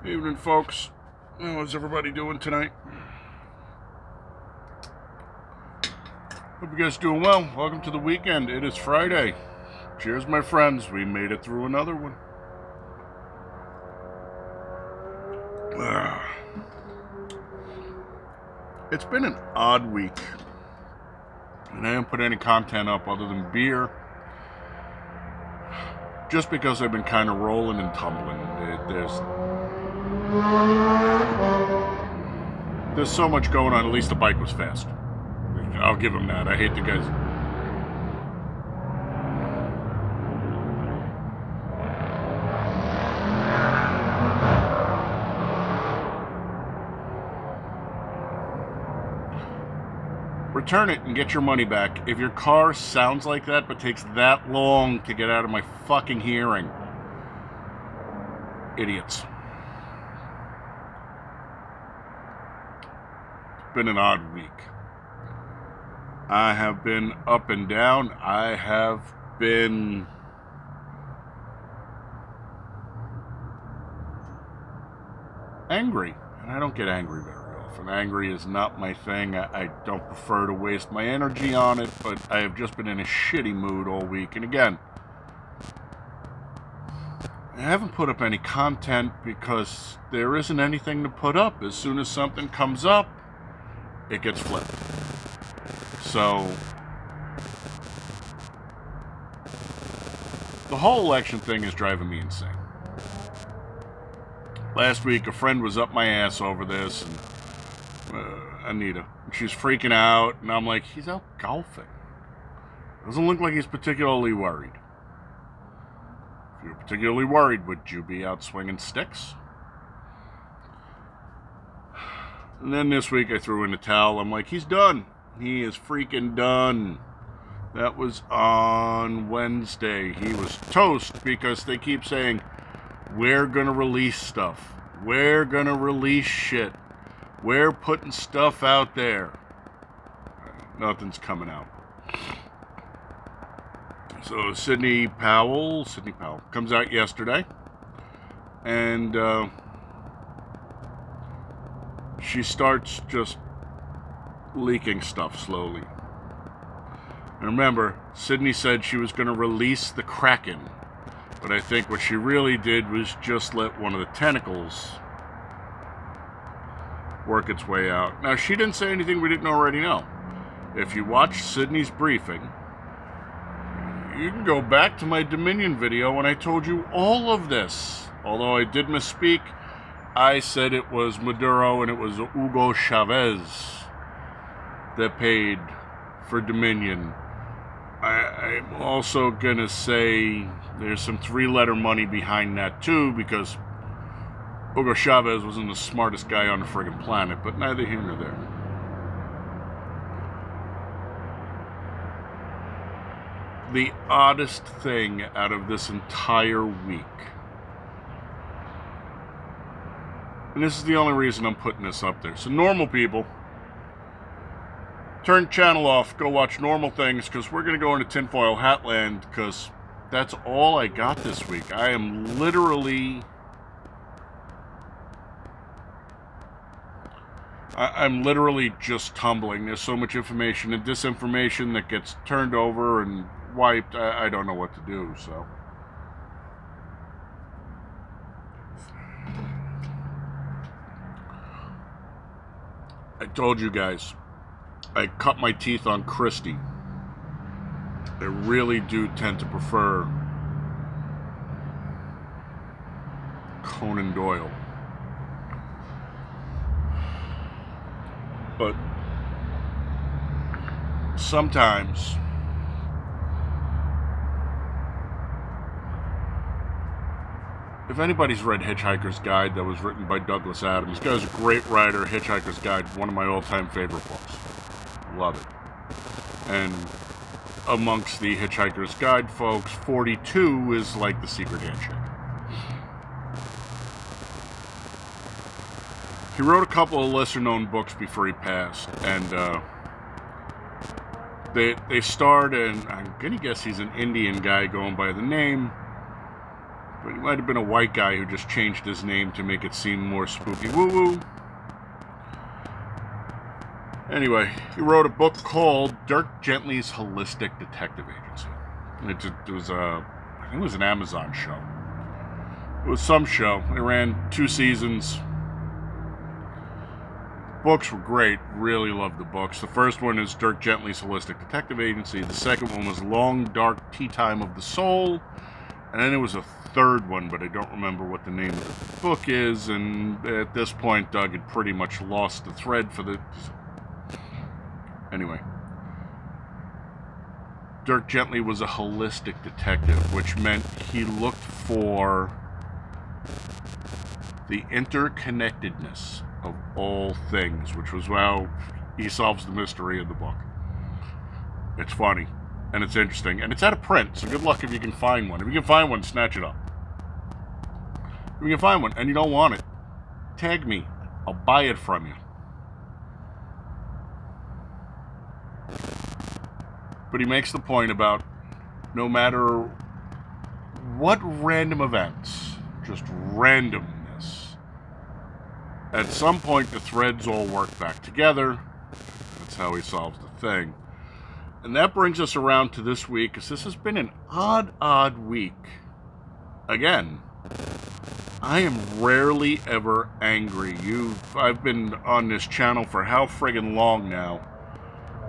Evening, folks. How's everybody doing tonight? Hope you guys doing well. Welcome to the weekend. It is Friday. Cheers, my friends. We made it through another one. It's been an odd week, and I haven't put any content up other than beer, just because I've been kind of rolling and tumbling. There's so much going on. At least the bike was fast. I'll give him that. I hate the guys. Return it and get your money back. If your car sounds like that but takes that long to get out of my fucking hearing, idiots. It's been an odd week. I have been up and down. I have been angry, and I don't get angry very often. Angry is not my thing. I don't prefer to waste my energy on it, but I have just been in a shitty mood all week. And again, I haven't put up any content because there isn't anything to put up. As soon as something comes up, it gets flipped. So, the whole election thing is driving me insane. Last week, a friend was up my ass over this, and Anita. She's freaking out, and I'm like, he's out golfing. Doesn't look like he's particularly worried. If you're particularly worried, would you be out swinging sticks? And then this week, I threw in the towel. I'm like, he's done. He is freaking done. That was on Wednesday. He was toast because they keep saying, we're gonna release stuff. We're gonna release shit. We're putting stuff out there. Nothing's coming out. So Sidney Powell comes out yesterday, and she starts just leaking stuff slowly. And remember, Sidney said she was going to release the Kraken, but I think what she really did was just let one of the tentacles work its way out. Now, she didn't say anything we didn't already know. If you watch Sidney's briefing, you can go back to my Dominion video when I told you all of this. Although I did misspeak, I said it was Maduro and it was Hugo Chavez that paid for Dominion. I'm also going to say there's some three-letter money behind that too, because Hugo Chavez wasn't the smartest guy on the friggin' planet, but neither here nor there. The oddest thing out of this entire week, and this is the only reason I'm putting this up there. So normal people, turn channel off, go watch normal things, because we're going to go into tinfoil hat land, because that's all I got this week. I am literally... I'm literally just tumbling. There's so much information and disinformation that gets turned over and wiped. I don't know what to do, so... I told you guys, I cut my teeth on Christie. I really do tend to prefer Conan Doyle. But sometimes if anybody's read Hitchhiker's Guide, that was written by Douglas Adams. This guy's a great writer. Hitchhiker's Guide, one of my all-time favorite books. Love it. And amongst the Hitchhiker's Guide folks, 42 is like the secret handshake. He wrote a couple of lesser-known books before he passed, and they starred, and I'm gonna guess he's an Indian guy going by the name But he might have been a white guy who just changed his name to make it seem more spooky. Woo-woo. Anyway, he wrote a book called Dirk Gently's Holistic Detective Agency. It was I think it was an Amazon show. It was some show. It ran 2 seasons. Books were great. Really loved the books. The first one is Dirk Gently's Holistic Detective Agency. The second one was Long Dark Tea Time of the Soul. And then there was a third one, but I don't remember what the name of the book is. And at this point, Doug had pretty much lost the thread for the... Anyway. Dirk Gently was a holistic detective, which meant he looked for the interconnectedness of all things, which was how he solves the mystery of the book. It's funny, and it's interesting, and it's out of print, so good luck if you can find one. If you can find one, snatch it up. If you can find one, and you don't want it, tag me. I'll buy it from you. But he makes the point about no matter what random events, just randomness, at some point the threads all work back together. That's how he solves the thing. And that brings us around to this week, because this has been an odd week. Again, I am rarely ever angry. I've been on this channel for how friggin' long now.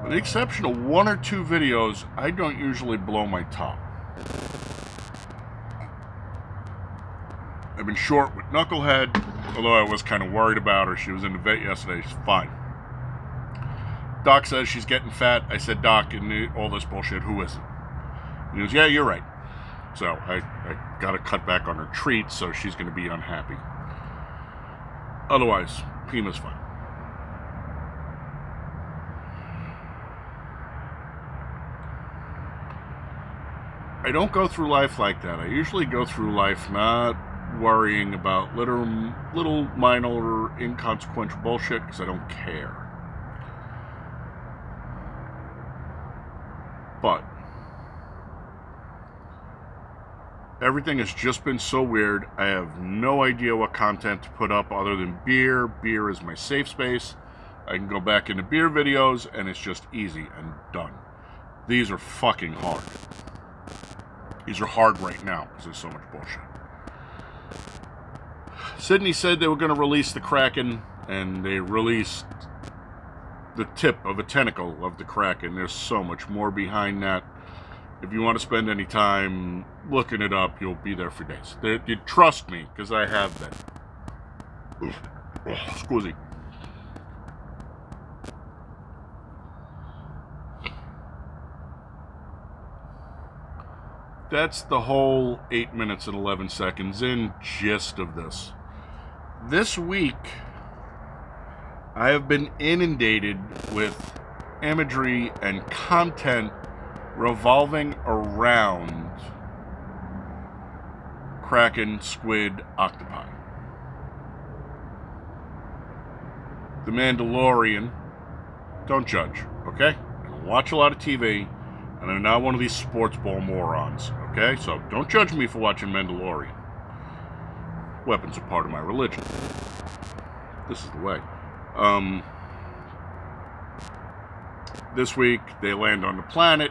With the exception of 1 or 2 videos, I don't usually blow my top. I've been short with Knucklehead, although I was kind of worried about her. She was in the vet yesterday. She's fine. Doc says she's getting fat. I said, Doc, and all this bullshit, who isn't? And he goes, yeah, you're right. So I got to cut back on her treats, so she's going to be unhappy. Otherwise, Pima's fine. I don't go through life like that. I usually go through life not worrying about little minor or inconsequential bullshit because I don't care. But everything has just been so weird. I have no idea what content to put up other than beer. Beer is my safe space. I can go back into beer videos and it's just easy and done. These are fucking hard. These are hard right now because there's so much bullshit. Sydney said they were going to release the Kraken, and they released the tip of a tentacle of the Kraken. There's so much more behind that. If you want to spend any time looking it up, you'll be there for days. You trust me, because I have been. Scusi. That's the whole 8 minutes and 11 seconds in gist of this. This week, I have been inundated with imagery and content revolving around Kraken, squid, octopi. The Mandalorian, don't judge, okay? I don't watch a lot of TV, and I'm not one of these sports ball morons, okay? So don't judge me for watching Mandalorian. Weapons are part of my religion. This is the way. This week, they land on the planet.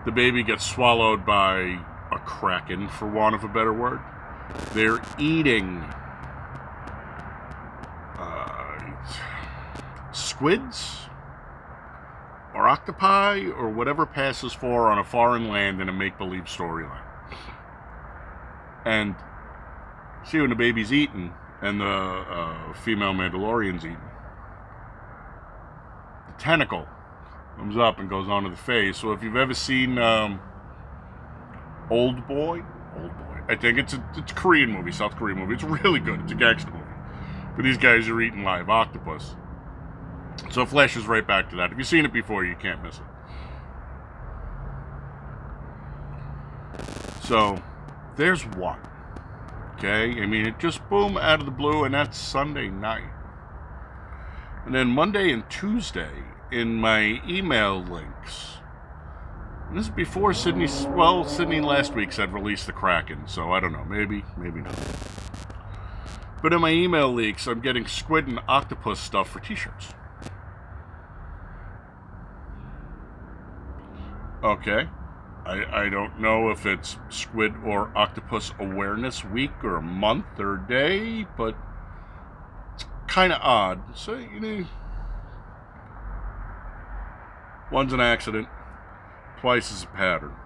The baby gets swallowed by a kraken, for want of a better word. They're eating squids or octopi or whatever passes for on a foreign land in a make-believe storyline. And see when the baby's eaten and the female Mandalorian's eaten, the tentacle comes up and goes onto the face. So if you've ever seen Old Boy, I think it's a Korean movie, South Korean movie. It's really good. It's a gangster movie. But these guys are eating live octopus. So it flashes right back to that. If you've seen it before, you can't miss it. So there's one. Okay? I mean, it just boom out of the blue, and that's Sunday night. And then Monday and Tuesday, in my email links, And this is before Sydney's... Well, Sydney last week said release the Kraken, so I don't know. Maybe, maybe not. But in my email leaks, I'm getting squid and octopus stuff for t-shirts. Okay. I don't know if it's Squid or Octopus Awareness Week or a month or a day, but it's kind of odd. So, you know, one's an accident, twice is a pattern.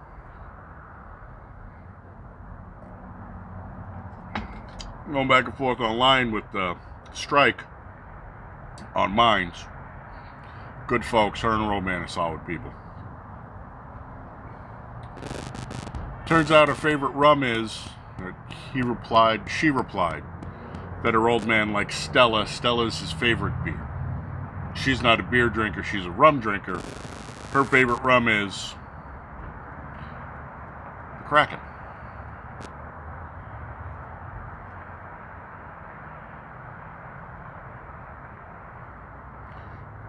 I'm going back and forth online with the strike on mines. Good folks, her and Roman are solid people. Turns out her favorite rum is, she replied, that her old man likes Stella. Stella's his favorite beer. She's not a beer drinker, she's a rum drinker. Her favorite rum is the Kraken.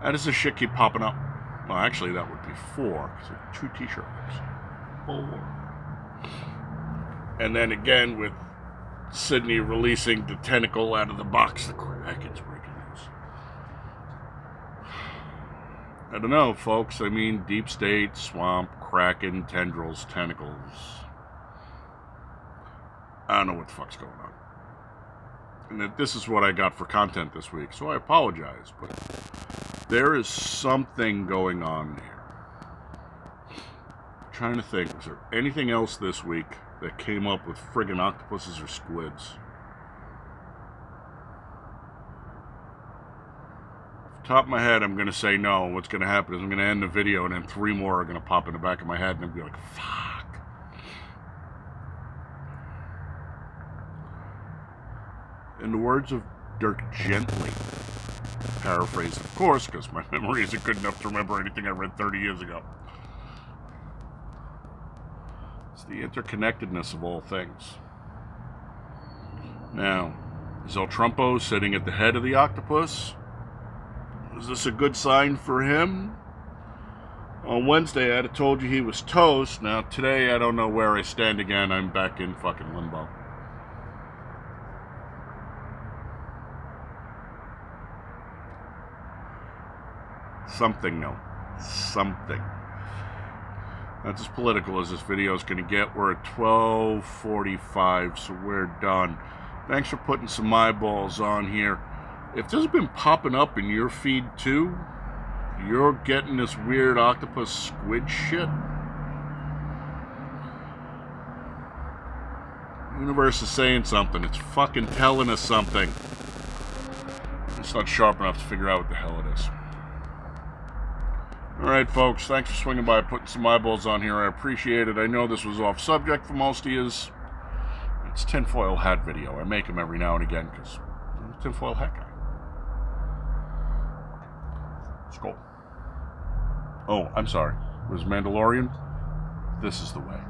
How does this shit keep popping up? Well, actually, that would be 4, because there are 2 t-shirts. 4. And then again with Sydney releasing the tentacle out of the box, the Kraken's breaking loose. I don't know, folks. I mean, deep state, swamp, Kraken, tendrils, tentacles. I don't know what the fuck's going on. And that this is what I got for content this week, so I apologize, but there is something going on here. I'm trying to think, was there anything else this week that came up with friggin' octopuses or squids? Off the top of my head, I'm going to say no. What's going to happen is I'm going to end the video and then 3 more are going to pop in the back of my head and I'll be like, fuck. In the words of Dirk Gently, paraphrased of course, because my memory isn't good enough to remember anything I read 30 years ago. It's the interconnectedness of all things. Now, is El Trumpo sitting at the head of the octopus? Is this a good sign for him? On Wednesday, I'd have told you he was toast. Now, today, I don't know where I stand again. I'm back in fucking limbo. Something, no. Something. That's as political as this video is going to get. We're at 12:45, so we're done. Thanks for putting some eyeballs on here. If this has been popping up in your feed too, you're getting this weird octopus squid shit. The universe is saying something. It's fucking telling us something. It's not sharp enough to figure out what the hell it is. Alright, folks, thanks for swinging by, putting some eyeballs on here. I appreciate it. I know this was off subject for most of you. It's tinfoil hat video. I make them every now and again because I'm a tinfoil hat guy. Skull. Oh, I'm sorry. It was Mandalorian? This is the way.